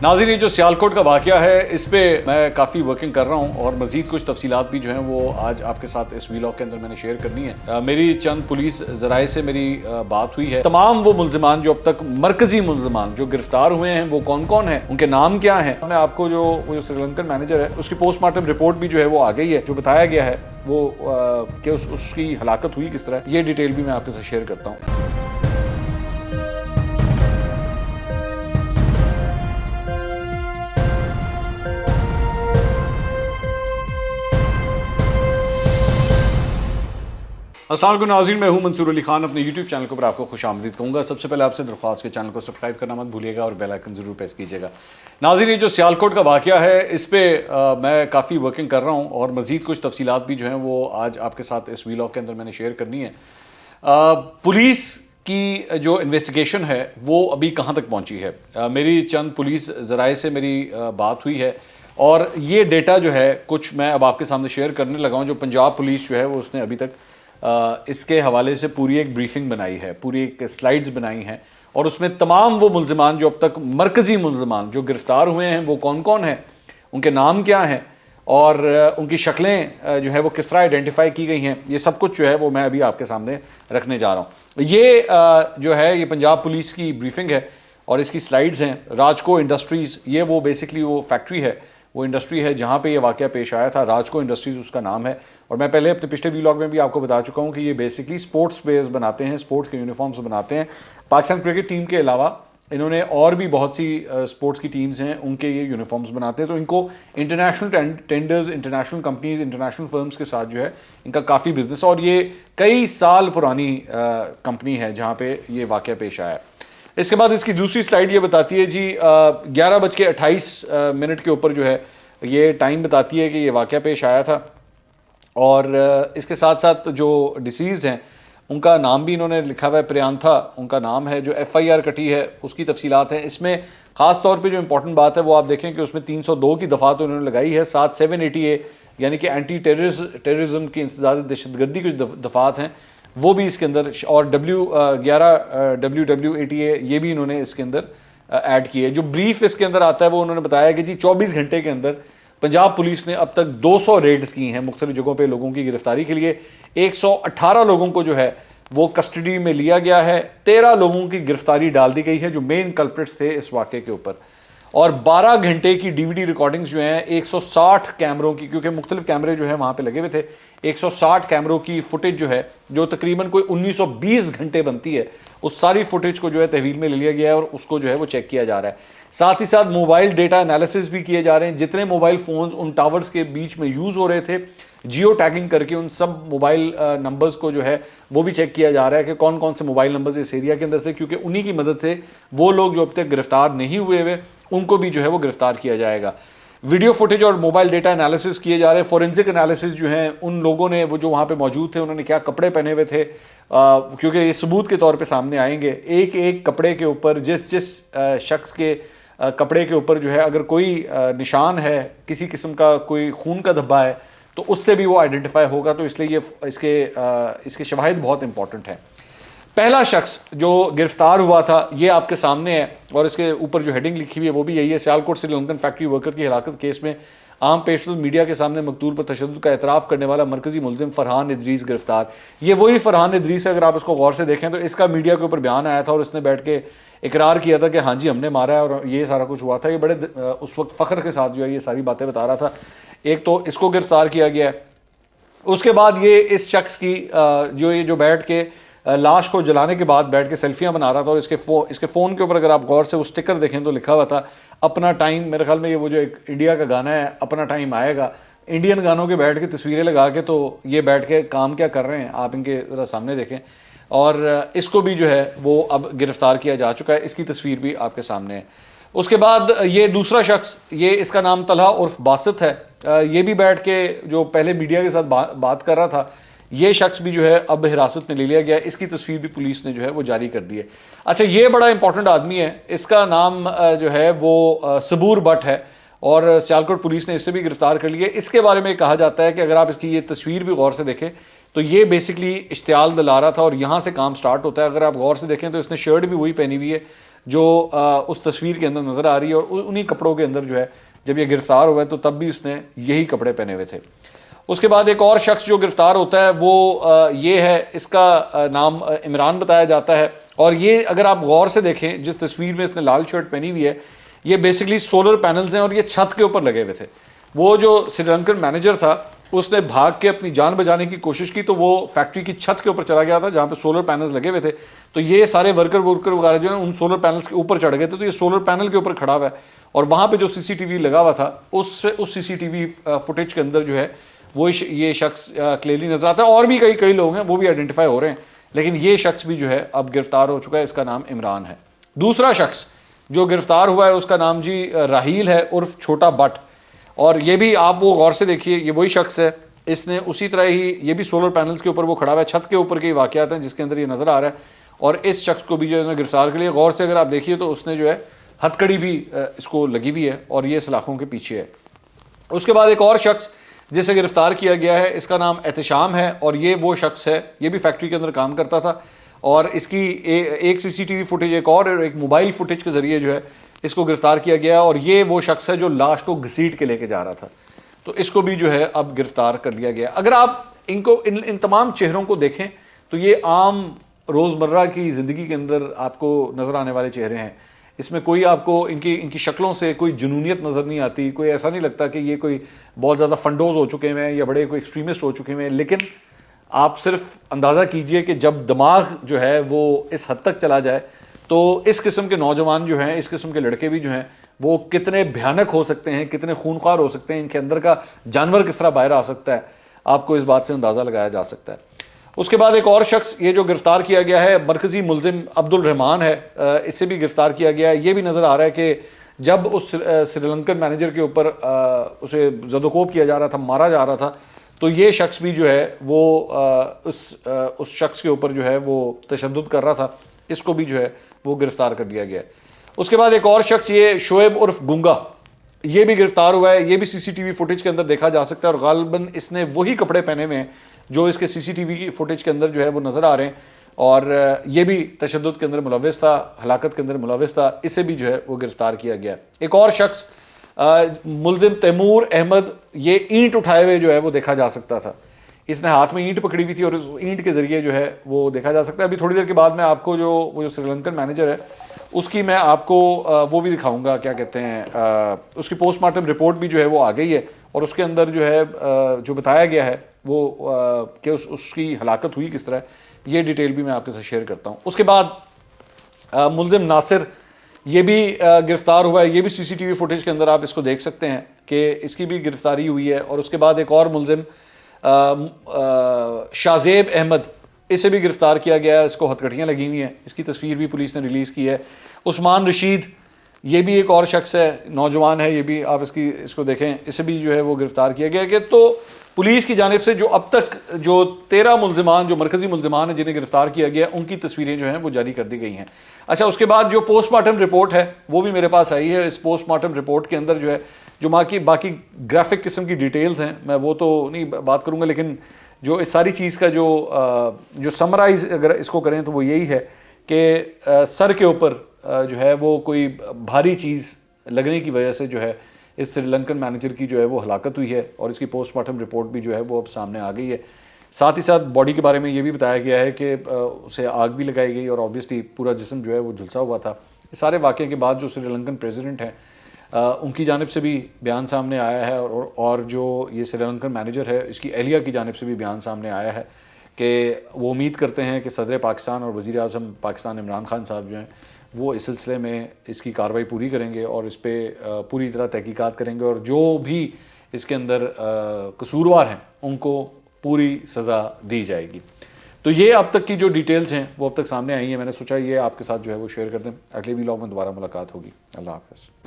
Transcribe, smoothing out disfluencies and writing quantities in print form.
ناظرین، یہ جو سیالکوٹ کا واقعہ ہے اس پہ میں کافی ورکنگ کر رہا ہوں اور مزید کچھ تفصیلات بھی جو ہیں وہ آج آپ کے ساتھ اس ویلاگ کے اندر میں نے شیئر کرنی ہے۔ میری چند پولیس ذرائع سے میری بات ہوئی ہے۔ تمام وہ ملزمان جو اب تک مرکزی ملزمان جو گرفتار ہوئے ہیں وہ کون کون ہیں، ان کے نام کیا ہیں۔ میں آپ کو جو سری لنکن مینیجر ہے اس کی پوسٹ مارٹم رپورٹ بھی جو ہے وہ آ گئی ہے، جو بتایا گیا ہے وہ کہ اس کی ہلاکت ہوئی کس طرح، یہ ڈیٹیل بھی میں آپ کے ساتھ شیئر کرتا ہوں۔ السلام علیکم ناظرین، میں ہوں منصور علی خان، اپنے یوٹیوب چینل کے اوپر آپ کو خوش آمدید کہوں گا۔ سب سے پہلے آپ سے درخواست کے چینل کو سبسکرائب کرنا مت بھولیے گا اور بیل آئیکن ضرور پریس کیجیے گا۔ ناظرین، یہ جو سیالکوٹ کا واقعہ ہے اس پہ میں کافی ورکنگ کر رہا ہوں اور مزید کچھ تفصیلات بھی جو ہیں وہ آج آپ کے ساتھ اس ویلاگ کے اندر میں نے شیئر کرنی ہے۔ پولیس کی جو انویسٹیگیشن ہے وہ ابھی کہاں تک پہنچی ہے، میری چند پولیس ذرائع سے میری بات ہوئی ہے اور یہ ڈیٹا جو ہے کچھ میں اب آپ کے سامنے شیئر کرنے لگا ہوں۔ جو پنجاب پولیس جو ہے وہ اس نے ابھی تک اس کے حوالے سے پوری ایک بریفنگ بنائی ہے، پوری ایک سلائیڈز بنائی ہیں اور اس میں تمام وہ ملزمان جو اب تک مرکزی ملزمان جو گرفتار ہوئے ہیں وہ کون کون ہیں، ان کے نام کیا ہیں اور ان کی شکلیں جو ہے وہ کس طرح آئیڈینٹیفائی کی گئی ہیں، یہ سب کچھ جو ہے وہ میں ابھی آپ کے سامنے رکھنے جا رہا ہوں۔ یہ جو ہے یہ پنجاب پولیس کی بریفنگ ہے اور اس کی سلائیڈز ہیں۔ راجکو انڈسٹریز، یہ وہ بیسکلی وہ فیکٹری ہے، وہ انڈسٹری ہے جہاں پہ یہ واقعہ پیش آیا تھا۔ راجکو انڈسٹریز اس کا نام ہے اور میں پہلے اپنے پچھلے ویلاگ میں بھی آپ کو بتا چکا ہوں کہ یہ بیسکلی سپورٹس ویئرز بناتے ہیں، سپورٹس کے یونیفارمز بناتے ہیں۔ پاکستان کرکٹ ٹیم کے علاوہ انہوں نے اور بھی بہت سی سپورٹس کی ٹیمز ہیں، ان کے یہ یونیفارمز بناتے ہیں، تو ان کو international tenders, international companies, international firms کے ساتھ جو ہے ان کا کافی بزنس، اور یہ کئی سال پرانی کمپنی ہے جہاں پہ یہ واقعہ پیش آیا ہے۔ اس کے بعد اس کی دوسری سلائیڈ یہ بتاتی ہے جی 11:28 کے اوپر جو ہے یہ ٹائم بتاتی ہے کہ یہ واقعہ پیش آیا تھا، اور اس کے ساتھ ساتھ جو ڈیسیزڈ ہیں ان کا نام بھی انہوں نے لکھا ہوا ہے، پریانتھا ان کا نام ہے، جو FIR کٹی ہے اس کی تفصیلات ہیں۔ اس میں خاص طور پہ جو امپورٹنٹ بات ہے وہ آپ دیکھیں کہ اس میں 302 کی دفعات انہوں نے لگائی ہے، ساتھ 780A یعنی کہ اینٹی ٹیررزم کی انسداد دہشت گردی کی دفعات ہیں وہ بھی اس کے اندر، اور WW80A یہ بھی انہوں نے اس کے اندر ایڈ کی ہے۔ جو بریف اس کے اندر آتا ہے وہ انہوں نے بتایا کہ جی 24 گھنٹے کے اندر پنجاب پولیس نے اب تک 200 ریڈز کی ہیں مختلف جگہوں پہ لوگوں کی گرفتاری کے لیے۔ 118 لوگوں کو جو ہے وہ کسٹڈی میں لیا گیا ہے، 13 لوگوں کی گرفتاری ڈال دی گئی ہے جو مین کلپرٹس تھے اس واقعے کے اوپر، اور 12 گھنٹے کی DVD ریکارڈنگز جو ہیں 160 کیمروں کی، کیونکہ مختلف کیمرے جو ہیں وہاں پہ لگے ہوئے تھے، 160 کیمروں کی فوٹیج جو ہے جو تقریباً کوئی 1920 گھنٹے بنتی ہے، اس ساری فوٹیج کو جو ہے تحویل میں لے لیا گیا ہے اور اس کو جو ہے وہ چیک کیا جا رہا ہے۔ ساتھ ہی ساتھ موبائل ڈیٹا انالیسس بھی کیے جا رہے ہیں، جتنے موبائل فونز ان ٹاورز کے بیچ میں یوز ہو رہے تھے جیو ٹیگنگ کر کے ان سب موبائل نمبرز کو جو ہے وہ بھی چیک کیا جا رہا ہے کہ کون کون سے موبائل نمبرز اس ایریا کے اندر تھے، کیونکہ انہی کی مدد سے وہ لوگ جو اب تک گرفتار نہیں ہوئے ان کو بھی جو ہے وہ گرفتار کیا جائے گا۔ ویڈیو فوٹیج اور موبائل ڈیٹا انالیسس کیے جا رہے ہیں۔ فورینسک انالیسس جو ہیں ان لوگوں نے، وہ جو وہاں پہ موجود تھے، انہوں نے کیا کپڑے پہنے ہوئے تھے، کیونکہ یہ ثبوت کے طور پہ سامنے آئیں گے۔ ایک ایک کپڑے کے اوپر، جس شخص کے کپڑے کے اوپر جو ہے اگر کوئی نشان ہے، کسی قسم کا کوئی خون کا دھبا ہے تو اس سے بھی وہ آئیڈینٹیفائی ہوگا، تو اس لیے یہ اس کے شواہد بہت امپورٹنٹ ہیں۔ پہلا شخص جو گرفتار ہوا تھا یہ آپ کے سامنے ہے اور اس کے اوپر جو ہیڈنگ لکھی ہوئی ہے وہ بھی یہی ہے، سیالکوٹ سری لنکن فیکٹری ورکر کی ہلاکت کیس میں عام پیشرفت میڈیا کے سامنے مقتول پر تشدد کا اعتراف کرنے والا مرکزی ملزم فرحان ادریس گرفتار۔ یہ وہی فرحان ادریس ہے، اگر آپ اس کو غور سے دیکھیں تو اس کا میڈیا کے اوپر بیان آیا تھا اور اس نے بیٹھ کے اقرار کیا تھا کہ ہاں جی ہم نے مارا ہے اور یہ سارا کچھ ہوا تھا۔ یہ بڑے اس وقت فخر کے ساتھ جو ہے یہ ساری باتیں بتا رہا تھا۔ ایک تو اس کو گرفتار کیا گیا ہے، اس کے بعد یہ اس شخص کی جو بیٹھ کے لاش کو جلانے کے بعد بیٹھ کے سیلفیاں بنا رہا تھا، اور اس کے فون کے اوپر اگر آپ غور سے وہ سٹکر دیکھیں تو لکھا ہوا تھا اپنا ٹائم۔ میرے خیال میں یہ وہ جو ایک انڈیا کا گانا ہے اپنا ٹائم آئے گا، انڈین گانوں کے بیٹھ کے تصویریں لگا کے تو یہ بیٹھ کے کام کیا کر رہے ہیں آپ ان کے ذرا سامنے دیکھیں، اور اس کو بھی جو ہے وہ اب گرفتار کیا جا چکا ہے، اس کی تصویر بھی آپ کے سامنے ہے۔ اس کے بعد یہ دوسرا شخص، یہ اس کا نام طلحہ عرف باسط ہے، یہ بھی بیٹھ کے جو پہلے میڈیا کے ساتھ بات کر رہا تھا، یہ شخص بھی جو ہے اب حراست میں لے لیا گیا، اس کی تصویر بھی پولیس نے جو ہے وہ جاری کر دی ہے۔ اچھا، یہ بڑا امپورٹنٹ آدمی ہے، اس کا نام جو ہے وہ صبور بٹ ہے اور سیالکوٹ پولیس نے اس سے بھی گرفتار کر لیا۔ اس کے بارے میں کہا جاتا ہے کہ اگر آپ اس کی یہ تصویر بھی غور سے دیکھیں تو یہ بیسکلی اشتعال دلا رہا تھا اور یہاں سے کام سٹارٹ ہوتا ہے۔ اگر آپ غور سے دیکھیں تو اس نے شرٹ بھی وہی پہنی ہوئی ہے جو اس تصویر کے اندر نظر آ رہی ہے، اور انہی کپڑوں کے اندر جو ہے جب یہ گرفتار ہوا ہے تو تب بھی اس نے یہی کپڑے پہنے ہوئے تھے۔ اس کے بعد ایک اور شخص جو گرفتار ہوتا ہے وہ یہ ہے، اس کا نام عمران بتایا جاتا ہے، اور یہ اگر آپ غور سے دیکھیں جس تصویر میں اس نے لال شرٹ پہنی ہوئی ہے، یہ بیسیکلی سولر پینلز ہیں اور یہ چھت کے اوپر لگے ہوئے تھے۔ وہ جو سری لنکن مینیجر تھا اس نے بھاگ کے اپنی جان بچانے کی کوشش کی تو وہ فیکٹری کی چھت کے اوپر چلا گیا تھا جہاں پہ سولر پینلز لگے ہوئے تھے، تو یہ سارے ورکر وغیرہ جو ہیں ان سولر پینلز کے اوپر چڑھ گئے تھے، تو یہ سولر پینل کے اوپر کھڑا ہوا ہے، اور وہاں پہ جو سی سی ٹی وی لگا ہوا تھا اس سی سی ٹی وی فوٹیج کے اندر جو ہے وہ یہ شخص کلیئرلی نظر آتا ہے، اور بھی کئی لوگ ہیں وہ بھی آئیڈینٹیفائی ہو رہے ہیں، لیکن یہ شخص بھی جو ہے اب گرفتار ہو چکا ہے، اس کا نام عمران ہے۔ دوسرا شخص جو گرفتار ہوا ہے اس کا نام جی راہیل ہے عرف چھوٹا بٹ، اور یہ بھی آپ وہ غور سے دیکھیے، یہ وہی شخص ہے، اس نے اسی طرح ہی یہ بھی سولر پینلز کے اوپر وہ کھڑا ہوا ہے، چھت کے اوپر کے واقعات ہیں جس کے اندر یہ نظر آ رہا ہے، اور اس شخص کو بھی جو ہے گرفتار کے لیے غور سے اگر آپ دیکھیے تو اس نے جو ہے ہتھ کڑی بھی اس کو لگی ہوئی ہے اور یہ سلاخوں کے پیچھے ہے۔ اس کے بعد ایک اور شخص جسے گرفتار کیا گیا ہے اس کا نام احتشام ہے، اور یہ وہ شخص ہے، یہ بھی فیکٹری کے اندر کام کرتا تھا، اور اس کی ایک سی سی ٹی وی فوٹیج ایک موبائل فوٹیج کے ذریعے جو ہے اس کو گرفتار کیا گیا، اور یہ وہ شخص ہے جو لاش کو گھسیٹ کے لے کے جا رہا تھا، تو اس کو بھی جو ہے اب گرفتار کر لیا گیا۔ اگر آپ ان تمام چہروں کو دیکھیں تو یہ عام روزمرہ کی زندگی کے اندر آپ کو نظر آنے والے چہرے ہیں، اس میں کوئی آپ کو ان کی شکلوں سے کوئی جنونیت نظر نہیں آتی، کوئی ایسا نہیں لگتا کہ یہ کوئی بہت زیادہ فنڈوز ہو چکے ہیں یا بڑے کوئی ایکسٹریمسٹ ہو چکے ہیں، لیکن آپ صرف اندازہ کیجئے کہ جب دماغ جو ہے وہ اس حد تک چلا جائے تو اس قسم کے نوجوان جو ہیں، اس قسم کے لڑکے بھی جو ہیں وہ کتنے بھیانک ہو سکتے ہیں، کتنے خونخوار ہو سکتے ہیں، ان کے اندر کا جانور کس طرح باہر آ سکتا ہے، آپ کو اس بات سے اندازہ لگایا جا سکتا ہے۔ اس کے بعد ایک اور شخص یہ جو گرفتار کیا گیا ہے مرکزی ملزم عبد الرحمان ہے، اس سے بھی گرفتار کیا گیا ہے۔ یہ بھی نظر آ رہا ہے کہ جب اس سری لنکن مینیجر کے اوپر اسے زد و کوب کیا جا رہا تھا، مارا جا رہا تھا، تو یہ شخص بھی جو ہے وہ اس شخص کے اوپر جو ہے وہ تشدد کر رہا تھا، اس کو بھی جو ہے وہ گرفتار کر دیا گیا ہے۔ اس کے بعد ایک اور شخص یہ شعیب عرف گنگا، یہ بھی گرفتار ہوا ہے، یہ بھی سی سی ٹی وی فوٹیج کے اندر دیکھا جا سکتا ہے، اور غالباً اس نے وہی کپڑے پہنے ہوئے ہیں جو اس کے سی سی ٹی وی کی فوٹیج کے اندر جو ہے وہ نظر آ رہے ہیں، اور یہ بھی تشدد کے اندر ملوث تھا، ہلاکت کے اندر ملوث تھا، اسے بھی جو ہے وہ گرفتار کیا گیا۔ ایک اور شخص ملزم تیمور احمد، یہ اینٹ اٹھائے ہوئے جو ہے وہ دیکھا جا سکتا تھا، اس نے ہاتھ میں اینٹ پکڑی ہوئی تھی اور اس اینٹ کے ذریعے جو ہے وہ دیکھا جا سکتا ہے۔ ابھی تھوڑی دیر کے بعد میں آپ کو وہ جو سری لنکن مینیجر ہے اس کی میں آپ کو وہ بھی دکھاؤں گا، کیا کہتے ہیں، اس کی پوسٹ مارٹم رپورٹ بھی جو ہے وہ آ گئی ہے، اور اس کے اندر جو ہے جو بتایا گیا ہے وہ کہ اس کی ہلاکت ہوئی کس طرح، یہ ڈیٹیل بھی میں آپ کے ساتھ شیئر کرتا ہوں۔ اس کے بعد ملزم ناصر، یہ بھی گرفتار ہوا ہے، یہ بھی سی سی ٹی وی فوٹیج کے اندر آپ اس کو دیکھ سکتے ہیں کہ اس کی بھی گرفتاری ہوئی ہے۔ اور اس کے بعد ایک اور ملزم شازیب احمد، اسے بھی گرفتار کیا گیا ہے، اس کو ہتھکڑیاں لگی ہوئی ہیں، اس کی تصویر بھی پولیس نے ریلیز کی ہے۔ عثمان رشید، یہ بھی ایک اور شخص ہے، نوجوان ہے، یہ بھی آپ اس کو دیکھیں، اسے بھی جو ہے وہ گرفتار کیا گیا کہ تو پولیس کی جانب سے جو اب تک جو 13 ملزمان جو مرکزی ملزمان ہیں جنہیں گرفتار کیا گیا، ان کی تصویریں جو ہیں وہ جاری کر دی گئی ہیں۔ اچھا، اس کے بعد جو پوسٹ مارٹم رپورٹ ہے وہ بھی میرے پاس آئی ہے۔ اس پوسٹ مارٹم رپورٹ کے اندر جو ہے جو باقی گرافک قسم کی ڈیٹیلز ہیں، میں وہ تو نہیں بات کروں گا، لیکن جو اس ساری چیز کا جو سمرائز اگر اس کو کریں تو وہ یہی ہے کہ سر کے اوپر جو ہے وہ کوئی بھاری چیز لگنے کی وجہ سے جو ہے اس سری لنکن مینیجر کی جو ہے وہ ہلاکت ہوئی ہے، اور اس کی پوسٹ مارٹم رپورٹ بھی جو ہے وہ اب سامنے آ گئی ہے۔ ساتھ ہی ساتھ باڈی کے بارے میں یہ بھی بتایا گیا ہے کہ اسے آگ بھی لگائی گئی اور آبویسلی پورا جسم جو ہے وہ جھلسا ہوا تھا۔ اس سارے واقعے کے بعد جو سری لنکن پریزیڈنٹ ہیں ان کی جانب سے بھی بیان سامنے آیا ہے، اور جو یہ سری لنکن مینیجر ہے اس کی اہلیہ کی جانب سے بھی بیان سامنے آیا ہے کہ وہ امید کرتے ہیں کہ صدر پاکستان اور وزیر اعظم پاکستان عمران خان صاحب جو ہیں وہ اس سلسلے میں اس کی کارروائی پوری کریں گے اور اس پہ پوری طرح تحقیقات کریں گے، اور جو بھی اس کے اندر قصوروار ہیں ان کو پوری سزا دی جائے گی۔ تو یہ اب تک کی جو ڈیٹیلز ہیں وہ اب تک سامنے آئی ہیں، میں نے سوچا یہ آپ کے ساتھ جو ہے وہ شیئر کر دیں۔ اگلے ولاگ میں دوبارہ ملاقات ہوگی۔ اللہ حافظ۔